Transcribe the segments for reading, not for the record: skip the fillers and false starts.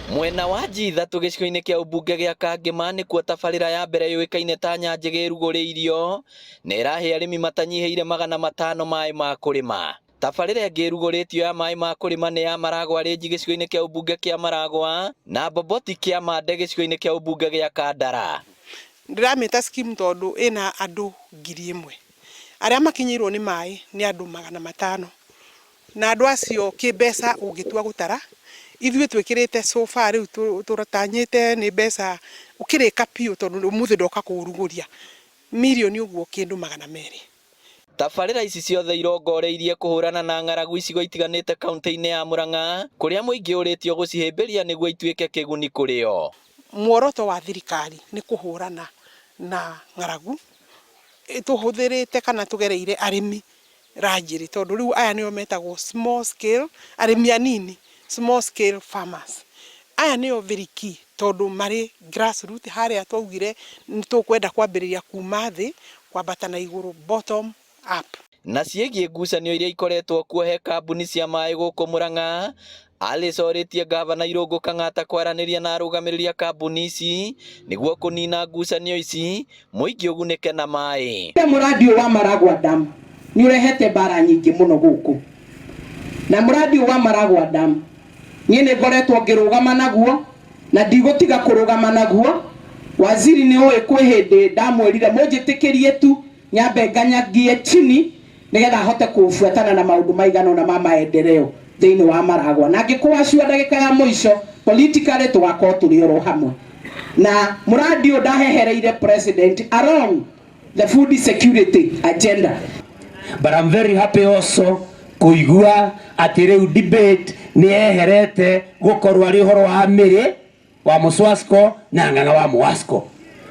Mwena wa G3 gĩcigo-inĩ kĩa ũmbunge gĩa Kangema nĩkuo tabarĩra ya mbere yũĩkaine ta Nyanjĩgĩ ĩrugũrĩirio na ĩrahe arĩmi matanyihĩire 500 maĩ ma kũrĩma. Tabarĩra ĩngĩ ĩrugũrĩtio ya maĩ ma kũrĩma nĩ ya Maragwa Range gĩcigo-inĩ kĩa ũmbunge kĩa Maragwa na Boboti kĩa Mande gĩcigo-inĩ kĩa ũmbunge gĩa Kandara. Ndiramĩta scheme tondũ ĩna andũ 1000 arĩa makinyĩirwo nĩ maĩ nĩ andũ 500 na andũ acio kĩmbeca ũngĩtua gũtara ithuĩ twĩkĩrĩte so far rĩu tũratanyĩte nĩ mbeca ũkĩrĩka piũ tondũ ũmũthĩ ndoka kũrugũria mirioni ũguo kĩndũ 200. Tabarĩra ici ciothe irongoreirie kũhũrana na ng'aragu icigo itiganĩte kaunti-inĩ ya Murang'a kũrĩa mũingĩ ũrĩtio gũcihĩmbĩria nĩguo ituĩke kĩguni kũrĩ o. Muoroto wa thirikari nĩ kũhũrana na ng'aragu tũhũthĩrĩte kana tũgereire arĩmi ranjĩrĩ tondũ rĩu aya nĩo metagwo small scale arĩmi anini, small scale farmers. Aya nĩo very key tondũ marĩ grassroots harĩa twaugire tũkwenda kwambĩrĩria kuma thĩ kwambata na igũrũ bottom up. Na ciĩgiĩ ngucanio iria ikoretwo kuo he kambuni cia maĩ gũkũ Murang'a, Alice orĩtie gavana Irũngũ Kang'ata kwaranĩria na arũgamĩrĩri a kambuni ici nĩguo kũnina ngucanio ici mũingĩ ũgunĩke na maĩ. Mũradi wa Maragwa Dam nĩ ũrehete mbara nyingĩ mũno gũkũ na mũradi wa Maragwa Dam niĩ nĩ ngoretwo ngĩrũgama naguo na ndigũtiga kũrũgama naguo. Waziri nĩ ũĩ kwĩ hĩndĩ ndamwĩrire mũnjĩtĩkĩrie tu nyambe nganyagie chini nĩgetha hote kũbuatana na maũndũ maigana na ma maendeleo thĩinĩ wa Maragwa na ngĩkũa cio ndagĩka ya mũico politically tũgakorwo tũrĩ oro hamwe na mũradi ũyũ ndahehereire president along the food security agenda. But I'm very happy also kuigua atĩ rĩu debate nĩ eherete gũkorwo arĩ ũhoro wa Mĩrĩ wa Mũswasko na Ng'ang'a wa Mũwasco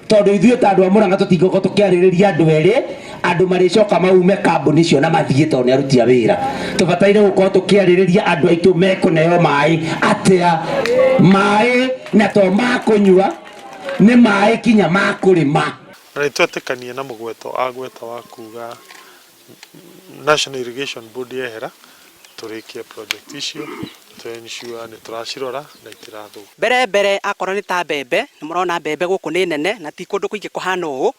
tondũ ithuĩ ta andũ a Murang'a tũtingĩkorwo tũkĩarĩrĩria andũ erĩ andũ marĩcoka maume kambuni icio na mathiĩ tondũ nĩ aruti a wĩra. Tũbataire gũkorwo tũkĩarĩrĩria andũ aitũ mekũneo maĩ atĩa maĩ na to ma kũnyua nĩ maĩ kinya ma kũrĩma. Na twetĩkanie na mũgweto agweta wa kuga National Irrigation Board yehera tũrĩkie project icio ensure nĩ tũracirora na itirathũ. Mbere akorwo nĩ ta mbembe nĩ mũrona mbembe gũkũ nĩ nene na ti kũndũ kũingĩ kũhana ũũ.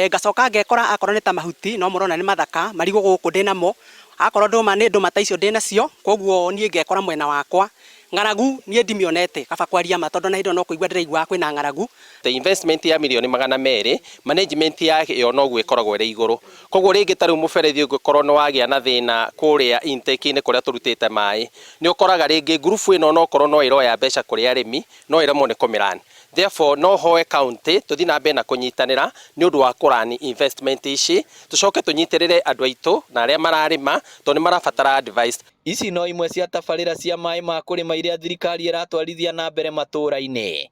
Ngacoka ngekora akorwo nĩ ta mahuti no mũrona nĩ mathaka marigũ gũkũ ndĩnamo. Akorwo ndũma nĩ ndũma ta icio ndĩnacio koguo niĩ ngekora mwena wakwa. Ng'aragu niĩ ndimionete kaba kwaria ma tondũ na hĩndĩ no kũigua ndĩraigua kwĩna ng'aragu. The investment ya milioni 200 management yayo no gwĩkoragwo ĩrĩ igũrũ. Koguo rĩngĩ tarĩ mũberethi ũngĩkorwo nĩ wagĩa na thĩna kũrĩa intake-inĩ kũrĩa tũrutĩte maĩ nĩ ũkoraga rĩngĩ ngurubu ĩno no korwo no ĩroya mbeca kũrĩ arĩmi no ĩremwo nĩ kũmĩrani. Therefore no hoe county tũthiĩ na mbere na kũnyitanĩra nĩ ũndũ wa kũrani investment ici tũcoke tũnyitĩrĩre andũ aitũ na arĩa mararĩma tondũ nĩ marabatara advice. Ici no imwe cia tabarĩra cia maĩ ma kũrĩma iria thirikari ĩratwarithia na mbere matũũra-inĩ.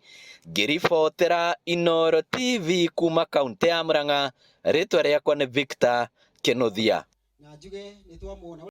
Ngĩribotera Inooro TV kuma kaunti ya Murang'a, rĩtwa rĩakwa nĩ Victor Kĩnuthia.